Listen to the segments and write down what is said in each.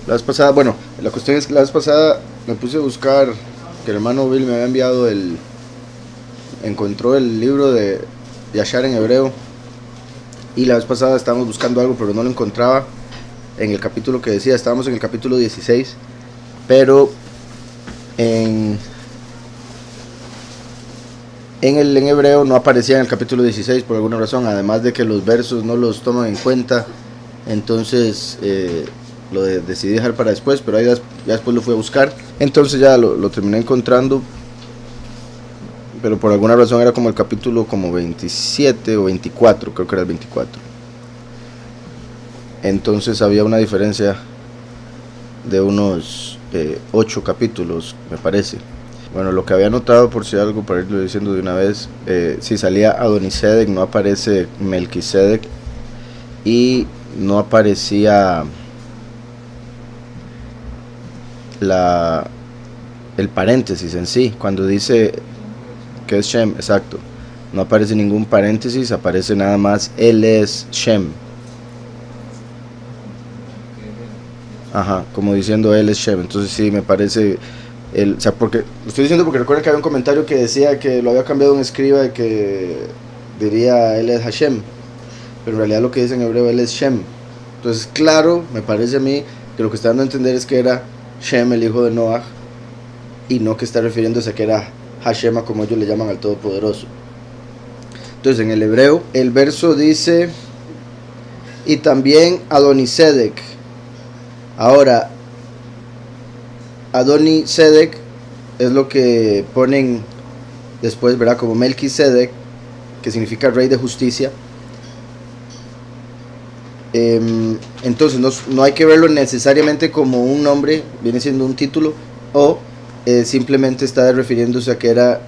La vez pasada, bueno, la cuestión es que la vez pasada me puse a buscar, que el hermano Bill me había enviado encontró el libro de Yashar en hebreo, y la vez pasada estábamos buscando algo pero no lo encontraba en el capítulo que decía, estábamos en el capítulo 16, pero en hebreo no aparecía en el capítulo 16 por alguna razón, además de que los versos no los toman en cuenta. Entonces decidí dejar para después, pero ahí ya después lo fui a buscar. Entonces ya lo terminé encontrando, pero por alguna razón era como el capítulo como 27 o 24, creo que era el 24. Entonces había una diferencia de unos 8 capítulos, me parece. Bueno, lo que había notado, por si algo, para irlo diciendo de una vez, si salía Adonisedec, no aparece Melquisedec, y no aparecía el paréntesis en sí, cuando dice que es Shem, exacto, no aparece ningún paréntesis, aparece nada más él es Shem. Ajá, como diciendo él es Shem. Entonces sí, me parece, o sea, porque lo estoy diciendo porque recuerden que había un comentario que decía que lo había cambiado un escriba y que diría él es Hashem, pero en realidad lo que dice en hebreo él es Shem. Entonces claro, me parece a mí que lo que está dando a entender es que era Shem, el hijo de Noah, y no que está refiriéndose a que era Hashem, como ellos le llaman al Todopoderoso. Entonces en el hebreo el verso dice y también Adonisedec. Ahora Adonisedec es lo que ponen después, ¿verdad? Como Melquisedec, que significa rey de justicia. Entonces no hay que verlo necesariamente como un nombre, viene siendo un título, o simplemente está refiriéndose a que era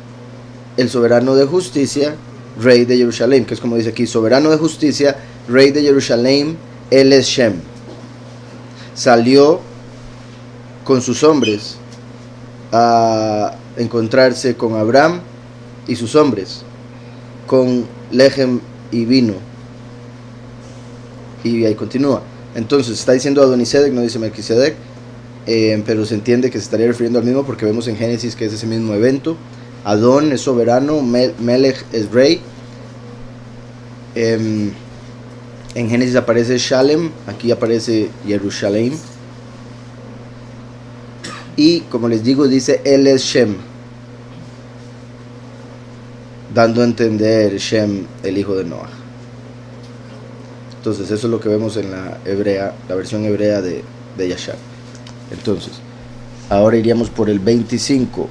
el soberano de justicia, rey de Jerusalén, que es como dice aquí, soberano de justicia, rey de Jerusalén, él es Shem. Salió con sus hombres a encontrarse con Abraham y sus hombres, con lejem y vino, y ahí continúa. Entonces está diciendo Adonisedec, no dice Melquisedec, pero se entiende que se estaría refiriendo al mismo porque vemos en Génesis que es ese mismo evento. Adón es soberano, Melech es rey. En Génesis aparece Shalem, aquí aparece Jerusalén, y como les digo dice él es Shem, dando a entender Shem el hijo de Noah. Entonces eso es lo que vemos en la versión hebrea de Yashar. Entonces ahora iríamos por el 25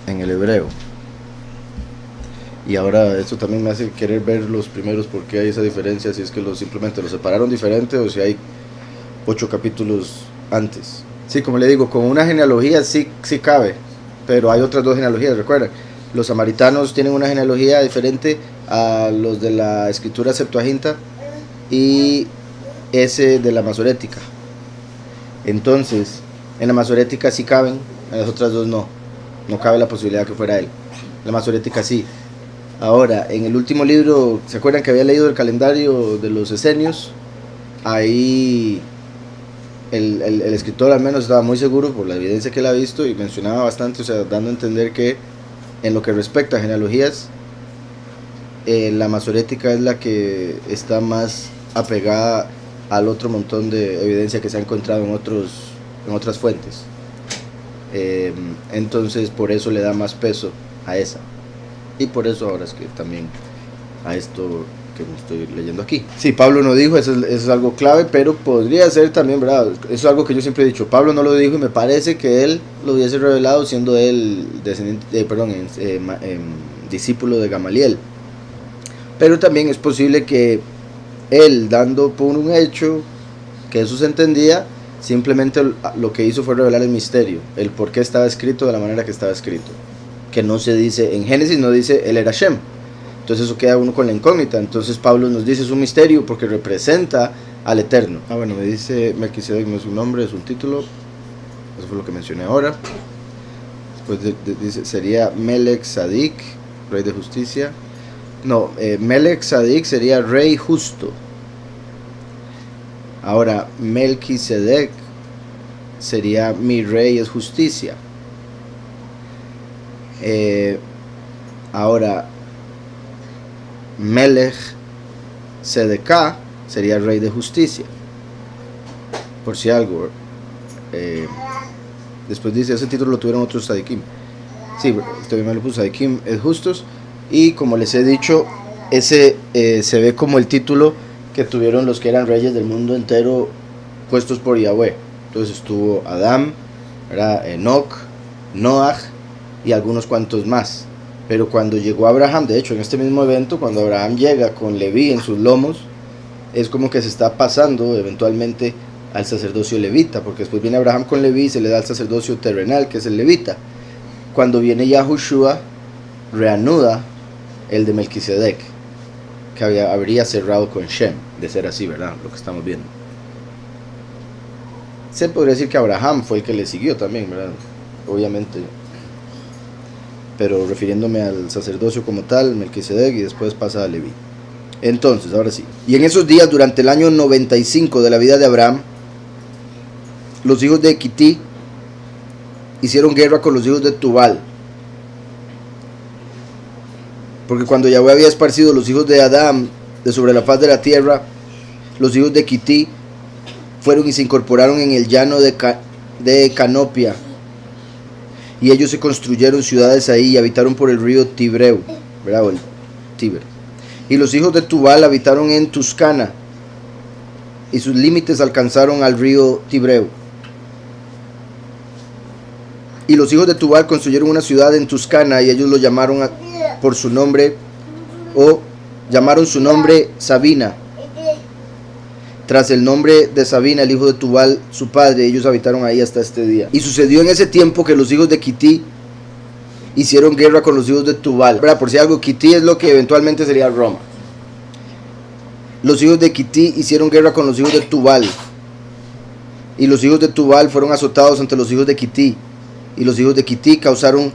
en el hebreo. Y ahora esto también me hace querer ver los primeros, porque hay esa diferencia, si es que simplemente los separaron diferente o si hay 8 capítulos antes. Sí, como le digo, con una genealogía sí cabe, pero hay otras 2 genealogías, recuerden. Los samaritanos tienen una genealogía diferente a los de la escritura Septuaginta y ese de la masorética. Entonces, en la masorética sí caben, en las otras 2 no cabe la posibilidad que fuera él. En la masorética sí. Ahora, en el último libro, ¿se acuerdan que había leído el calendario de los esenios? Ahí el escritor al menos estaba muy seguro por la evidencia que él ha visto y mencionaba bastante, o sea, dando a entender que en lo que respecta a genealogías, la masorética es la que está más apegada al otro montón de evidencia que se ha encontrado en otras fuentes. Entonces por eso le da más peso a esa. Y por eso ahora es que también a esto que me estoy leyendo aquí. Sí, Pablo no dijo, eso es algo clave, pero podría ser también, ¿verdad? Eso es algo que yo siempre he dicho. Pablo no lo dijo y me parece que él lo hubiese revelado siendo él discípulo de Gamaliel. Pero también es posible que él, dando por un hecho que eso se entendía, simplemente lo que hizo fue revelar el misterio, el por qué estaba escrito de la manera que estaba escrito. Que no se dice, en Génesis no dice él era Shem, entonces eso queda uno con la incógnita. Entonces Pablo nos dice es un misterio porque representa al Eterno. Bueno, me dice Melquisedec no es un nombre, es un título, eso fue lo que mencioné ahora. Después dice sería Melech Sadik, rey de justicia. No, Melech Sadik sería rey justo. Ahora Melquisedec sería mi rey es justicia. Ahora, Melech Sedeká sería rey de justicia. Por si algo. Después dice, ese título lo tuvieron otros Sadikim. Sí, también me lo puso Sadikim, es justos. Y como les he dicho, ese se ve como el título que tuvieron los que eran reyes del mundo entero puestos por Yahweh. Entonces estuvo Adán, Enoch, Noach y algunos cuantos más. Pero cuando llegó Abraham, de hecho en este mismo evento, cuando Abraham llega con Leví en sus lomos, es como que se está pasando eventualmente al sacerdocio levita, porque después viene Abraham con Leví y se le da el sacerdocio terrenal, que es el levita. Cuando viene Yahushua, reanuda el de Melquisedec, que habría cerrado con Shem, de ser así, ¿verdad? Lo que estamos viendo. Se podría decir que Abraham fue el que le siguió también, ¿verdad? Obviamente. Pero refiriéndome al sacerdocio como tal, Melquisedec, y después pasa a Leví. Entonces, ahora sí. Y en esos días, durante el año 95 de la vida de Abraham, los hijos de Kití hicieron guerra con los hijos de Tubal. Porque cuando Yahweh había esparcido los hijos de Adán de sobre la faz de la tierra, los hijos de Kití fueron y se incorporaron en el llano de Canopia. Y ellos se construyeron ciudades ahí y habitaron por el río Tibreu, ¿verdad? El Tíber. Y los hijos de Tubal habitaron en Tuscana, y sus límites alcanzaron al río Tibreu. Y los hijos de Tubal construyeron una ciudad en Tuscana, y ellos lo llamaron por su nombre, o llamaron su nombre Sabina. Tras el nombre de Sabina, el hijo de Tubal, su padre, ellos habitaron ahí hasta este día. Y sucedió en ese tiempo que los hijos de Kití hicieron guerra con los hijos de Tubal. Por si algo, Kití es lo que eventualmente sería Roma. Los hijos de Kití hicieron guerra con los hijos de Tubal. Y los hijos de Tubal fueron azotados ante los hijos de Kití. Y los hijos de Kití causaron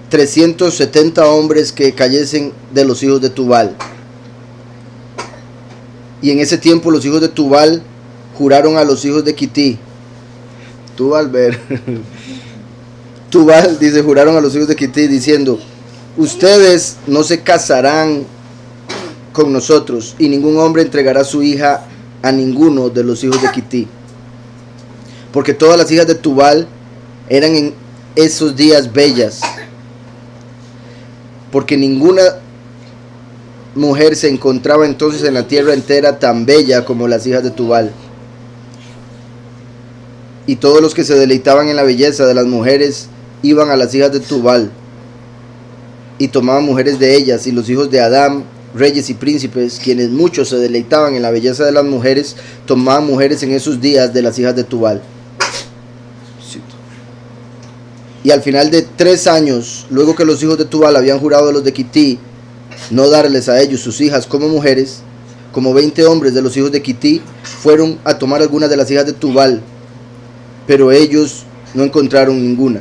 370 hombres que cayesen de los hijos de Tubal. Y en ese tiempo los hijos de Tubal juraron a los hijos de Kití. Tubal dice, juraron a los hijos de Kití diciendo: ustedes no se casarán con nosotros, y ningún hombre entregará su hija a ninguno de los hijos de Kití. Porque todas las hijas de Tubal eran en esos días bellas, porque ninguna mujer se encontraba entonces en la tierra entera tan bella como las hijas de Tubal. Y todos los que se deleitaban en la belleza de las mujeres iban a las hijas de Tubal y tomaban mujeres de ellas. Y los hijos de Adán, reyes y príncipes, quienes muchos se deleitaban en la belleza de las mujeres, tomaban mujeres en esos días de las hijas de Tubal. Y al final de 3 años, luego que los hijos de Tubal habían jurado a los de Kití no darles a ellos sus hijas como mujeres, como 20 hombres de los hijos de Kití fueron a tomar algunas de las hijas de Tubal, pero ellos no encontraron ninguna,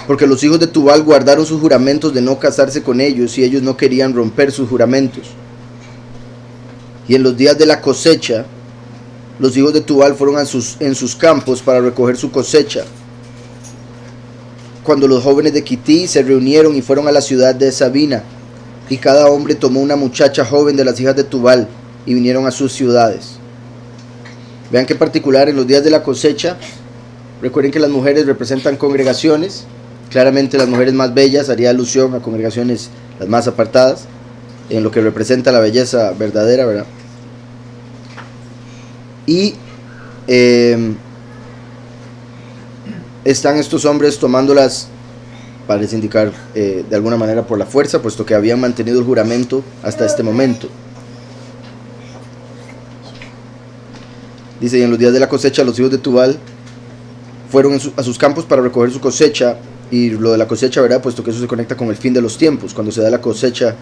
porque los hijos de Tubal guardaron sus juramentos de no casarse con ellos, y ellos no querían romper sus juramentos. Y en los días de la cosecha, los hijos de Tubal fueron en sus campos para recoger su cosecha, cuando los jóvenes de Kití se reunieron y fueron a la ciudad de Sabina, y cada hombre tomó una muchacha joven de las hijas de Tubal, y vinieron a sus ciudades. Vean qué particular, en los días de la cosecha, recuerden que las mujeres representan congregaciones. Claramente las mujeres más bellas haría alusión a congregaciones las más apartadas, en lo que representa la belleza verdadera, ¿verdad? Y están estos hombres tomándolas, parece indicar de alguna manera por la fuerza, puesto que habían mantenido el juramento hasta este momento. Dice: y en los días de la cosecha los hijos de Tubal fueron a sus campos para recoger su cosecha. Y lo de la cosecha, ¿verdad? Puesto que eso se conecta con el fin de los tiempos, cuando se da la cosecha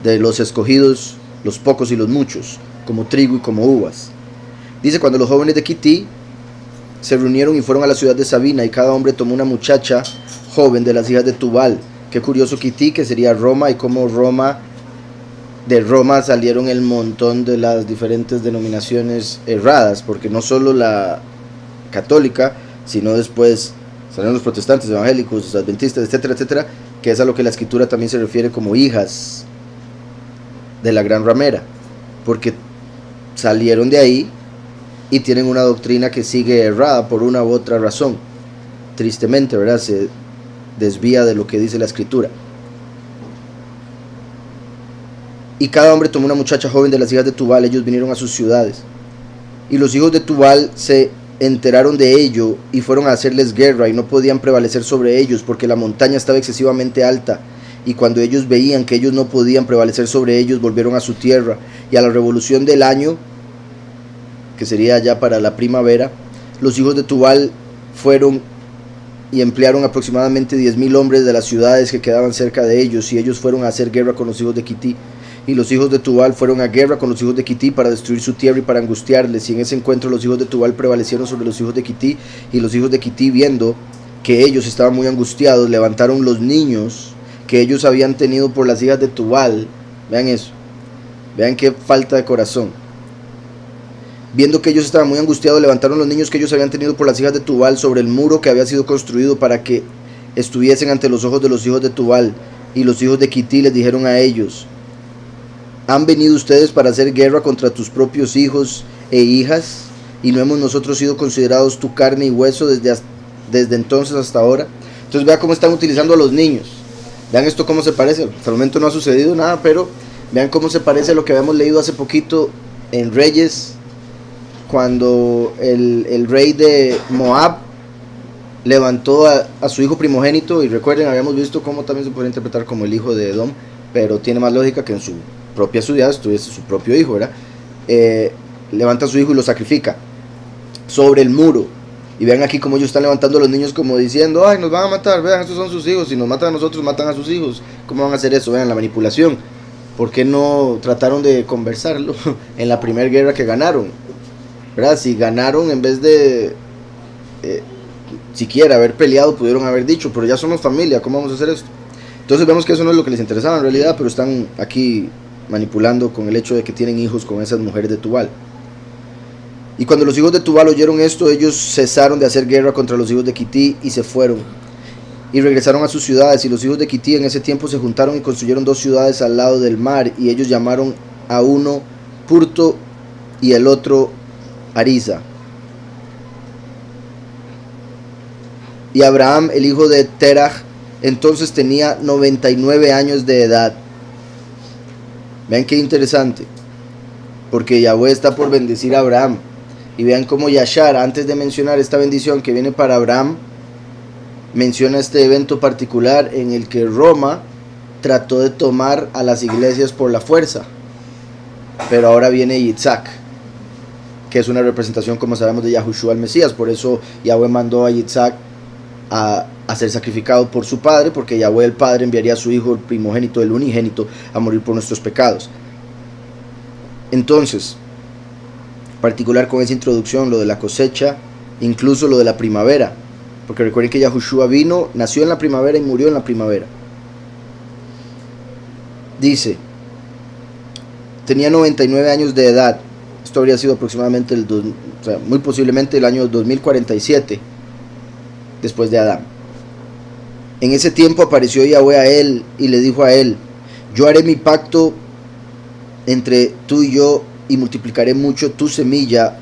de los escogidos, los pocos y los muchos, como trigo y como uvas. Dice: cuando los jóvenes de Kití se reunieron y fueron a la ciudad de Sabina, y cada hombre tomó una muchacha joven de las hijas de Tubal. Qué curioso, Kití, que sería Roma, y como de Roma salieron el montón de las diferentes denominaciones erradas, porque no solo la católica, sino después salieron los protestantes, evangélicos, los adventistas, etcétera, etcétera, que es a lo que la escritura también se refiere como hijas de la gran ramera, porque salieron de ahí y tienen una doctrina que sigue errada por una u otra razón. Tristemente, ¿verdad? Se desvía de lo que dice la escritura. Y cada hombre tomó una muchacha joven de las hijas de Tubal, ellos vinieron a sus ciudades. Y los hijos de Tubal se enteraron de ello y fueron a hacerles guerra y no podían prevalecer sobre ellos porque la montaña estaba excesivamente alta. Y cuando ellos veían que ellos no podían prevalecer sobre ellos, volvieron a su tierra. Y a la revolución del año, que sería ya para la primavera, los hijos de Tubal fueron y emplearon aproximadamente 10,000 hombres de las ciudades que quedaban cerca de ellos, y ellos fueron a hacer guerra con los hijos de Quití. Y los hijos de Tubal fueron a guerra con los hijos de Quití para destruir su tierra y para angustiarles. Y en ese encuentro los hijos de Tubal prevalecieron sobre los hijos de Quití. Y los hijos de Quití, viendo que ellos estaban muy angustiados, levantaron los niños que ellos habían tenido por las hijas de Tubal. Vean eso. Vean qué falta de corazón. Viendo que ellos estaban muy angustiados, levantaron los niños que ellos habían tenido por las hijas de Tubal sobre el muro que había sido construido para que estuviesen ante los ojos de los hijos de Tubal. Y los hijos de Quití les dijeron a ellos: ¿han venido ustedes para hacer guerra contra tus propios hijos e hijas? ¿Y no hemos nosotros sido considerados tu carne y hueso desde entonces hasta ahora? Entonces vea cómo están utilizando a los niños. Vean esto cómo se parece. Hasta el momento no ha sucedido nada, pero vean cómo se parece a lo que habíamos leído hace poquito en Reyes, cuando el rey de Moab levantó a su hijo primogénito. Y recuerden, habíamos visto cómo también se puede interpretar como el hijo de Edom, pero tiene más lógica que en su propia ciudad estuviese su propio hijo, ¿verdad? Levanta a su hijo y lo sacrifica sobre el muro. Y vean aquí cómo ellos están levantando a los niños como diciendo: ay, nos van a matar, vean, estos son sus hijos, si nos matan a nosotros, matan a sus hijos. ¿Cómo van a hacer eso? Vean la manipulación. ¿Por qué no trataron de conversarlo en la primera guerra que ganaron? ¿Verdad? Si ganaron, en vez de siquiera haber peleado, pudieron haber dicho: pero ya somos familia, ¿cómo vamos a hacer esto? Entonces vemos que eso no es lo que les interesaba en realidad, pero están aquí manipulando con el hecho de que tienen hijos con esas mujeres de Tubal. Y cuando los hijos de Tubal oyeron esto, ellos cesaron de hacer guerra contra los hijos de Quití y se fueron y regresaron a sus ciudades. Y los hijos de Quití en ese tiempo se juntaron y construyeron 2 ciudades al lado del mar, y ellos llamaron a uno Purto y el otro Ariza. Y Abraham, el hijo de Terach, entonces tenía 99 años de edad. Vean qué interesante, porque Yahweh está por bendecir a Abraham. Y vean cómo Yashar, antes de mencionar esta bendición que viene para Abraham, menciona este evento particular en el que Roma trató de tomar a las iglesias por la fuerza. Pero ahora viene Yitzhak, que es una representación, como sabemos, de Yahushua el Mesías. Por eso Yahweh mandó a Yitzhak a ser sacrificado por su padre, porque Yahweh el Padre enviaría a su hijo, el primogénito, el unigénito, a morir por nuestros pecados. Entonces, particular con esa introducción, lo de la cosecha, incluso lo de la primavera, porque recuerden que Yahushua vino, nació en la primavera y murió en la primavera. Dice, tenía 99 años de edad. Esto habría sido aproximadamente muy posiblemente el año 2047 después de Adán. En ese tiempo apareció Yahweh a él y le dijo a él: yo haré mi pacto entre tú y yo y multiplicaré mucho tu semilla,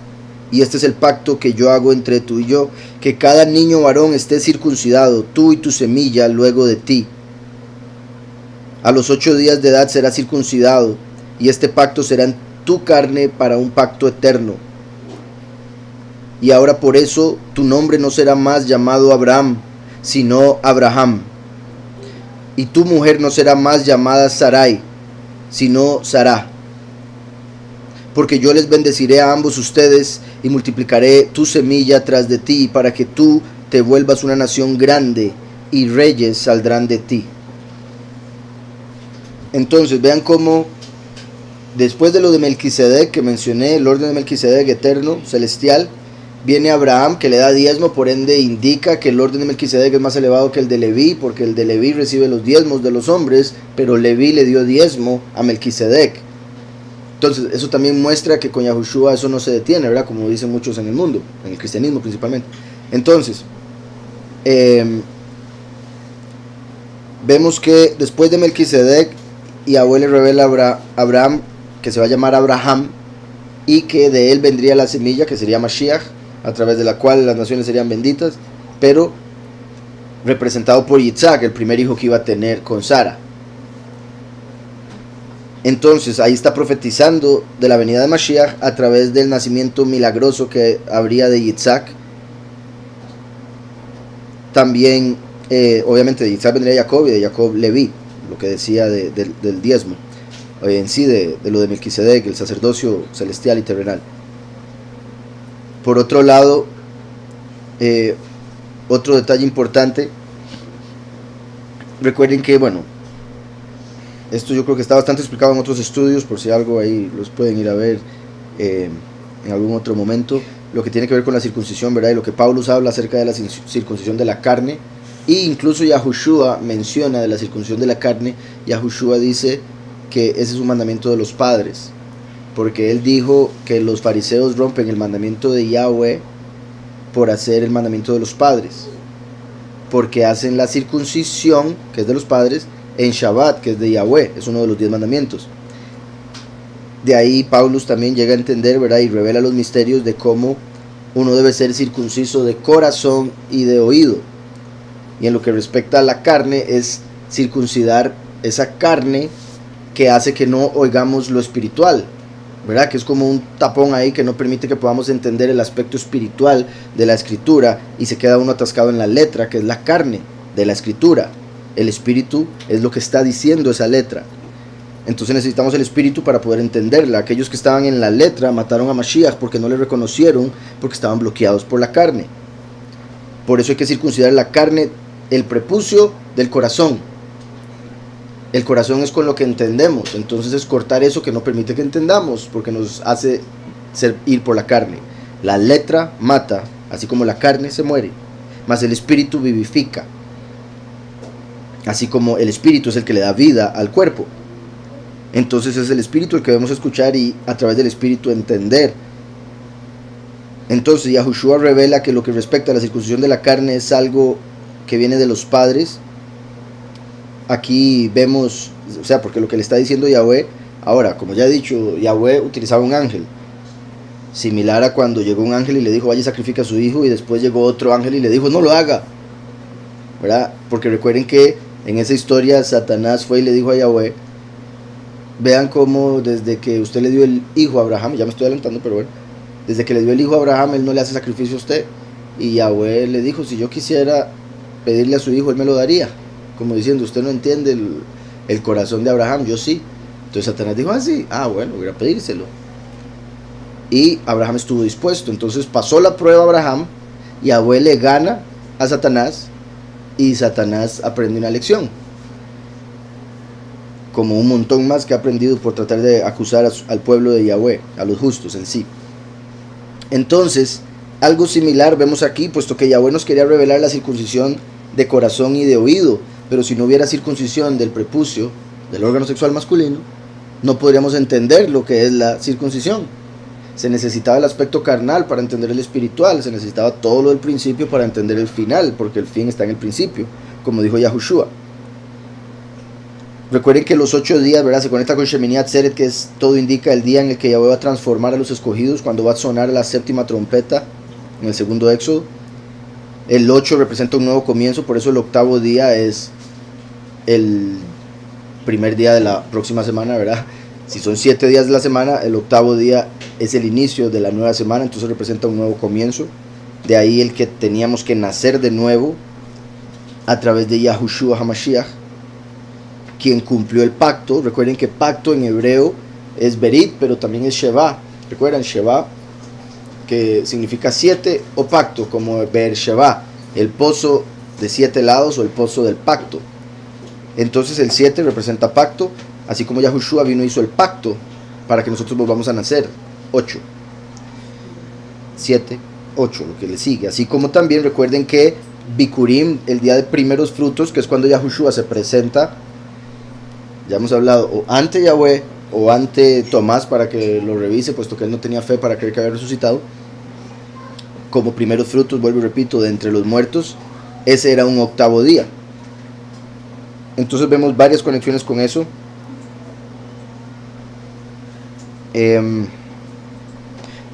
y este es el pacto que yo hago entre tú y yo, que cada niño varón esté circuncidado, tú y tu semilla luego de ti. A los 8 días de edad será circuncidado, y este pacto será en tu carne para un pacto eterno. Y ahora por eso tu nombre no será más llamado Abraham, sino Abraham. Y tu mujer no será más llamada Sarai, sino Sará. Porque yo les bendeciré a ambos ustedes y multiplicaré tu semilla tras de ti, para que tú te vuelvas una nación grande y reyes saldrán de ti. Entonces vean cómo después de lo de Melquisedec que mencioné, el orden de Melquisedec eterno, celestial, viene Abraham que le da diezmo, por ende indica que el orden de Melquisedec es más elevado que el de Leví, porque el de Leví recibe los diezmos de los hombres, pero Leví le dio diezmo a Melquisedec. Entonces eso también muestra que con Yahushua eso no se detiene, ¿verdad? Como dicen muchos en el mundo, en el cristianismo principalmente. Entonces, vemos que después de Melquisedec, Yahweh le revela a Abraham que se va a llamar Abraham y que de él vendría la semilla que sería Mashiach, a través de la cual las naciones serían benditas, pero representado por Yitzhak, el primer hijo que iba a tener con Sara. Entonces ahí está profetizando de la venida de Mashiach a través del nacimiento milagroso que habría de Yitzhak. También obviamente de Yitzhak vendría Jacob y de Jacob Leví, lo que decía del diezmo, en sí de lo de Melquisedec, el sacerdocio celestial y terrenal. Por otro lado, otro detalle importante, recuerden que, bueno, esto yo creo que está bastante explicado en otros estudios, por si algo ahí los pueden ir a ver en algún otro momento, lo que tiene que ver con la circuncisión, ¿verdad? Y lo que Pablo habla acerca de la circuncisión de la carne, e incluso Yahushua menciona de la circuncisión de la carne. Yahushua dice que ese es un mandamiento de los padres, porque él dijo que los fariseos rompen el mandamiento de Yahweh por hacer el mandamiento de los padres, porque hacen la circuncisión, que es de los padres, en Shabbat, que es de Yahweh, es uno de los 10 mandamientos. De ahí Paulus también llega a entender, ¿verdad? Y revela los misterios de cómo uno debe ser circunciso de corazón y de oído. Y en lo que respecta a la carne, es circuncidar esa carne que hace que no oigamos lo espiritual, ¿verdad? Que es como un tapón ahí que no permite que podamos entender el aspecto espiritual de la escritura, y se queda uno atascado en la letra, que es la carne de la escritura. El espíritu es lo que está diciendo esa letra. Entonces necesitamos el espíritu para poder entenderla. Aquellos que estaban en la letra mataron a Mashiach porque no le reconocieron, porque estaban bloqueados por la carne. Por eso hay que circuncidar la carne, el prepucio del corazón. El corazón es con lo que entendemos, entonces es cortar eso que no permite que entendamos, porque nos hace ir por la carne. La letra mata, así como la carne se muere, mas el espíritu vivifica, así como el espíritu es el que le da vida al cuerpo. Entonces es el espíritu el que debemos escuchar y a través del espíritu entender. Entonces Yahushua revela que lo que respecta a la circuncisión de la carne es algo que viene de los padres. Aquí vemos, o sea, porque lo que le está diciendo Yahweh, ahora, como ya he dicho, Yahweh utilizaba un ángel, similar a cuando llegó un ángel y le dijo, vaya y sacrifica a su hijo, y después llegó otro ángel y le dijo, no lo haga, ¿verdad? Porque recuerden que en esa historia Satanás fue y le dijo a Yahweh, vean cómo desde que usted le dio el hijo a Abraham, ya me estoy adelantando, pero bueno, desde que le dio el hijo a Abraham, él no le hace sacrificio a usted. Y Yahweh le dijo, si yo quisiera pedirle a su hijo, él me lo daría. Como diciendo, usted no entiende el corazón de Abraham, yo sí. Entonces Satanás dijo, sí, bueno, voy a pedírselo. Y Abraham estuvo dispuesto. Entonces pasó la prueba a Abraham, y Yahweh le gana a Satanás, y Satanás aprende una lección, como un montón más que ha aprendido por tratar de acusar al pueblo de Yahweh, a los justos en sí. Entonces, algo similar vemos aquí, puesto que Yahweh nos quería revelar la circuncisión de corazón y de oído, pero si no hubiera circuncisión del prepucio, del órgano sexual masculino, no podríamos entender lo que es la circuncisión. Se necesitaba el aspecto carnal para entender el espiritual, se necesitaba todo lo del principio para entender el final, porque el fin está en el principio, como dijo Yahushua. Recuerden que los 8 días, ¿verdad?, se conecta con Shemini Atzeret, que es, todo indica el día en el que Yahweh va a transformar a los escogidos, cuando va a sonar la 7ª trompeta en el segundo éxodo. El 8 representa un nuevo comienzo, por eso el 8º día es el primer día de la próxima semana, ¿verdad? Si son 7 días de la semana, el 8º día es el inicio de la nueva semana, entonces representa un nuevo comienzo. De ahí el que teníamos que nacer de nuevo a través de Yahushua HaMashiach, quien cumplió el pacto. Recuerden que pacto en hebreo es Berit, pero también es Sheva. ¿Recuerdan? Sheva, que significa 7, o pacto, como Beer Sheva, el pozo de 7 lados o el pozo del pacto. Entonces el 7 representa pacto, así como Yahushua vino y hizo el pacto para que nosotros volvamos a nacer. 8, 7, 8, lo que le sigue. Así como también recuerden que Bikurim, el día de primeros frutos, que es cuando Yahushua se presenta, ya hemos hablado, o ante Yahweh o ante Tomás para que lo revise, puesto que él no tenía fe para creer que había resucitado. como primeros frutos, vuelvo y repito, de entre los muertos, ese era un octavo día. Entonces vemos varias conexiones con eso. De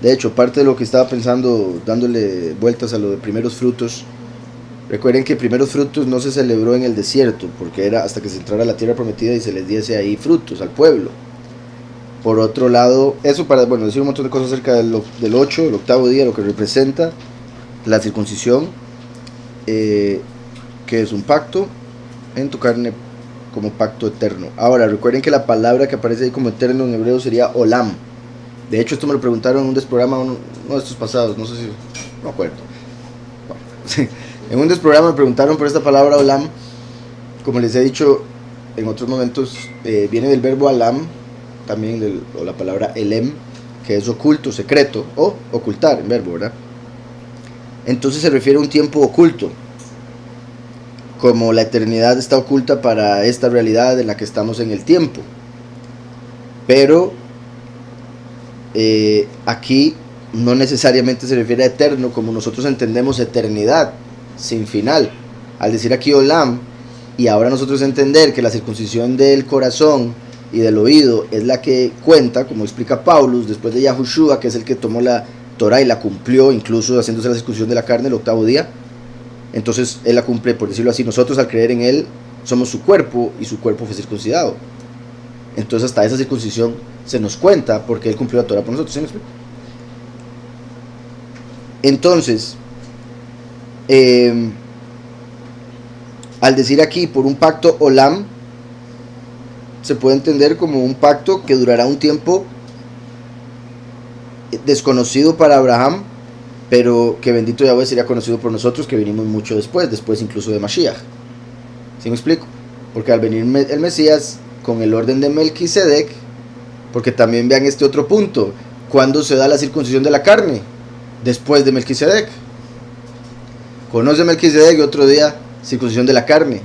hecho, parte de lo que estaba pensando, dándole vueltas a lo de primeros frutos, recuerden que primeros frutos no se celebró en el desierto, porque era hasta que se entrara a la tierra prometida y se les diese ahí frutos al pueblo. Por otro lado, eso para decir un montón de cosas acerca del 8, el octavo día, lo que representa la circuncisión, que es un pacto en tu carne como pacto eterno. Ahora, recuerden que la palabra que aparece ahí como eterno en hebreo sería olam. De hecho, esto me lo preguntaron en un desprograma, uno de estos pasados, no sé si, no me acuerdo. Bueno, en un desprograma me preguntaron por esta palabra olam. Como les he dicho en otros momentos, viene del verbo alam, también o la palabra elem, que es oculto, secreto, o ocultar en verbo, ¿verdad? Entonces se refiere a un tiempo oculto, como la eternidad está oculta para esta realidad en la que estamos en el tiempo. Pero aquí no necesariamente se refiere a eterno como nosotros entendemos eternidad, sin final. Al decir aquí olam, y ahora nosotros entender que la circuncisión del corazón y del oído es la que cuenta, como explica Paulus, después de Yahushua, que es el que tomó la Torah y la cumplió, incluso haciéndose la circuncisión de la carne el octavo día. Entonces él la cumple, por decirlo así. Nosotros al creer en él somos su cuerpo y su cuerpo fue circuncidado. Entonces hasta esa circuncisión se nos cuenta porque él cumplió la Torah por nosotros. ¿Sí me explico? Entonces, al decir aquí por un pacto olam, se puede entender como un pacto que durará un tiempo desconocido para Abraham, pero que bendito Yahweh sería conocido por nosotros, que venimos mucho después incluso de Mashiach. ¿Sí me explico? Porque al venir el Mesías con el orden de Melquisedec, porque también vean este otro punto, ¿cuándo se da la circuncisión de la carne? Después de Melquisedec. Conoce Melquisedec y otro día circuncisión de la carne,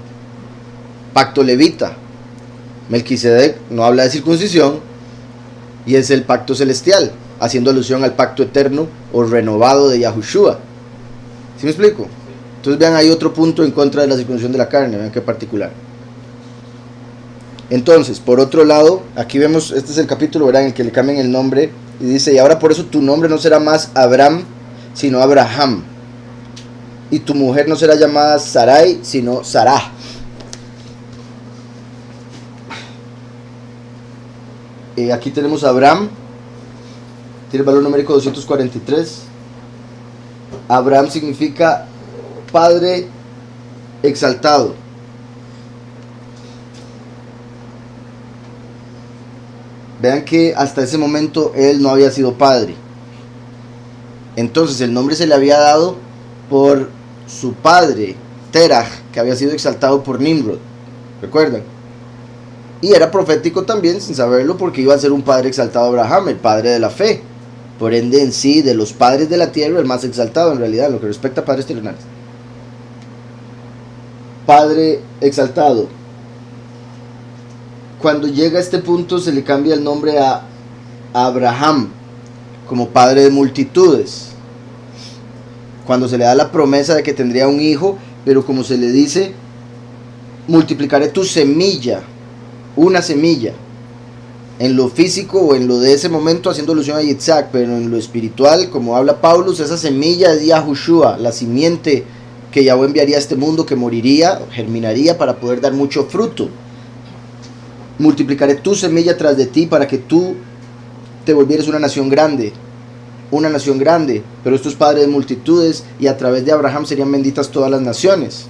pacto levita. Melquisedec no habla de circuncisión y es el pacto celestial, haciendo alusión al pacto eterno o renovado de Yahushua. ¿Sí me explico? Entonces vean, hay otro punto en contra de la circuncisión de la carne, vean qué particular. Entonces, por otro lado, aquí vemos, este es el capítulo, ¿verdad?, en el que le cambian el nombre y dice: y ahora por eso tu nombre no será más Abram, sino Abraham, y tu mujer no será llamada Sarai, sino Sarah. Aquí tenemos a Abraham, tiene el valor numérico 243. Abraham significa padre exaltado. Vean que hasta ese momento él no había sido padre. Entonces el nombre se le había dado por su padre, Terah, que había sido exaltado por Nimrod. ¿Recuerdan? Y era profético también, sin saberlo, porque iba a ser un padre exaltado a Abraham, el padre de la fe. Por ende, en sí, de los padres de la tierra, el más exaltado en realidad, en lo que respecta a padres terrenales. Padre exaltado. Cuando llega a este punto se le cambia el nombre a Abraham, como padre de multitudes. Cuando se le da la promesa de que tendría un hijo, pero como se le dice, multiplicaré tu semilla, una semilla. En lo físico o en lo de ese momento haciendo alusión a Yitzhak, pero en lo espiritual, como habla Paulus, esa semilla es Yahushua, la simiente que Yahweh enviaría a este mundo, que moriría, germinaría para poder dar mucho fruto. Multiplicaré tu semilla tras de ti para que tú te volvieras una nación grande, pero estos padres de multitudes, y a través de Abraham serían benditas todas las naciones.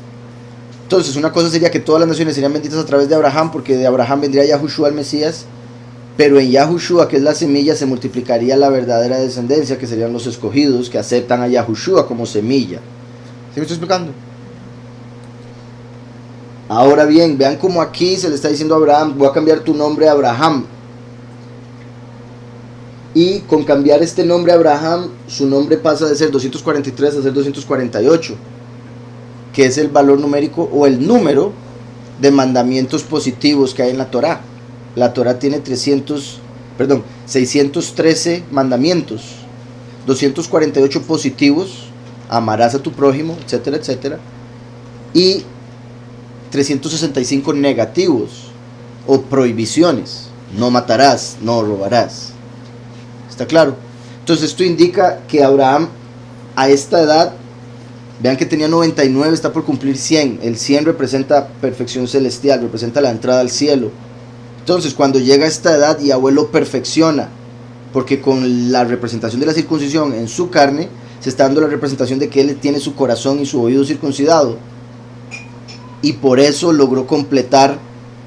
Entonces una cosa sería que todas las naciones serían benditas a través de Abraham, porque de Abraham vendría Yahushua el Mesías, pero en Yahushua, que es la semilla, se multiplicaría la verdadera descendencia, que serían los escogidos que aceptan a Yahushua como semilla. ¿Sí me estoy explicando? Ahora bien, vean cómo aquí se le está diciendo a Abraham: voy a cambiar tu nombre a Abraham. Y con cambiar este nombre a Abraham, su nombre pasa de ser 243 a ser 248, que es el valor numérico o el número de mandamientos positivos que hay en la Torah. La Torah tiene 613 mandamientos, 248 positivos amarás a tu prójimo, etcétera, etcétera. Y 365 negativos o prohibiciones. No matarás, no robarás. ¿Está claro? Entonces esto indica que Abraham a esta edad, vean que tenía 99, está por cumplir 100. El 100 representa perfección celestial, representa la entrada al cielo. Entonces cuando llega a esta edad, Yahweh lo perfecciona, porque con la representación de la circuncisión en su carne, se está dando la representación de que él tiene su corazón y su oído circuncidado. Y por eso logró completar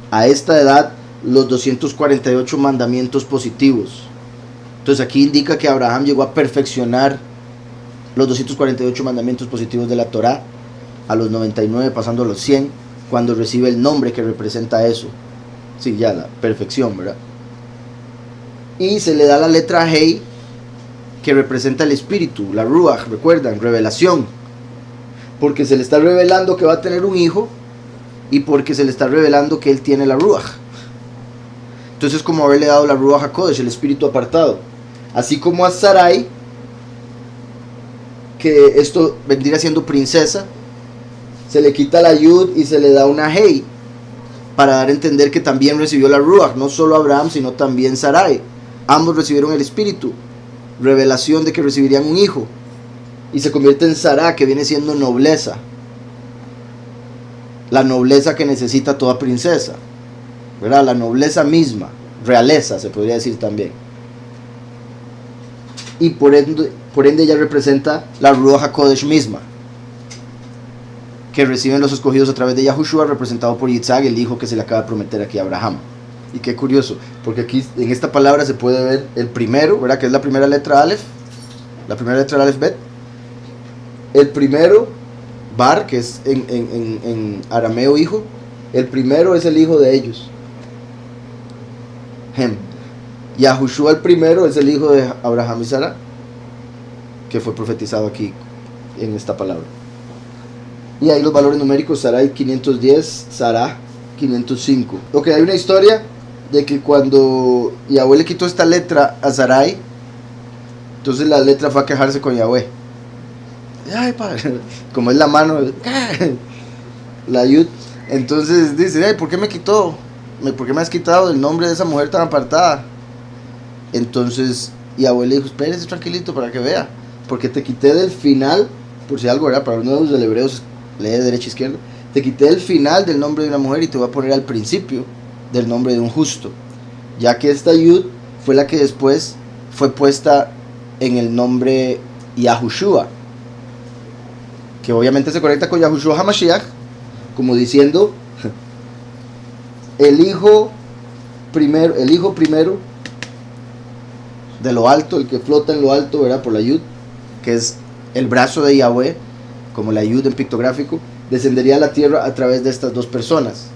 a esta edad los 248 mandamientos positivos. Entonces aquí indica que Abraham llegó a perfeccionar los 248 mandamientos positivos de la Torá a los 99, pasando a los 100, cuando recibe el nombre que representa eso. Sí, ya la perfección, ¿verdad? Y se le da la letra Hei, que representa el espíritu, la Ruach, recuerdan, revelación. Porque se le está revelando que va a tener un hijo, y porque se le está revelando que él tiene la Ruach. Entonces es como haberle dado la Ruach HaKodesh, el espíritu apartado. Así como a Sarai, que esto vendría siendo princesa, se le quita la Yud y se le da una Hei, para dar a entender que también recibió la Ruach, no solo Abraham, sino también Sarai. Ambos recibieron el espíritu, revelación de que recibirían un hijo, y se convierte en Sará, que viene siendo nobleza, la nobleza que necesita toda princesa, ¿verdad? La nobleza misma, realeza se podría decir también. Y por ende ella representa la Ruach HaKodesh misma, que reciben los escogidos a través de Yahushua, representado por Yitzhak, el hijo que se le acaba de prometer aquí a Abraham. Y qué curioso, porque aquí en esta palabra se puede ver el primero, ¿verdad? Que es la primera letra Aleph, la primera letra Aleph Bet. El primero, Bar, que es en arameo hijo. El primero es el hijo de ellos, Hem. Yahushua el primero es el hijo de Abraham y Sara, que fue profetizado aquí en esta palabra. Y ahí los valores numéricos: Sarai 510, Sarah 505. Ok, hay una historia de que cuando Yahweh le quitó esta letra a Sarai, entonces la letra fue a quejarse con Yahweh. Ay, padre, como es la mano, la Yud. Entonces dice: ay, ¿por qué me quitó? ¿Por qué me has quitado el nombre de esa mujer tan apartada? Entonces Yahweh le dijo: espérese tranquilito para que vea, porque te quité del final, por si algo, ¿verdad? Para los nuevos del hebreo, lee de derecha a izquierda. Te quité el final del nombre de una mujer y te voy a poner al principio del nombre de un justo, ya que esta Yud fue la que después fue puesta en el nombre Yahushua, que obviamente se conecta con Yahushua HaMashiach, como diciendo el hijo primero de lo alto, el que flota en lo alto, ¿verdad? Por la Yud, que es el brazo de Yahweh, como la Yud en pictográfico, descendería a la tierra a través de estas dos personas,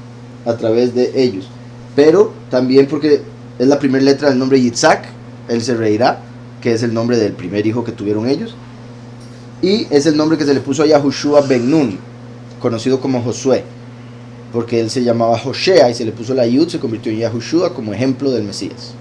a través de ellos. Pero también porque es la primera letra del nombre Yitzhak, él se reirá, que es el nombre del primer hijo que tuvieron ellos. Y es el nombre que se le puso a Yahushua Ben Nun, conocido como Josué, porque él se llamaba Hoshea y se le puso la Yud, se convirtió en Yahushua como ejemplo del Mesías.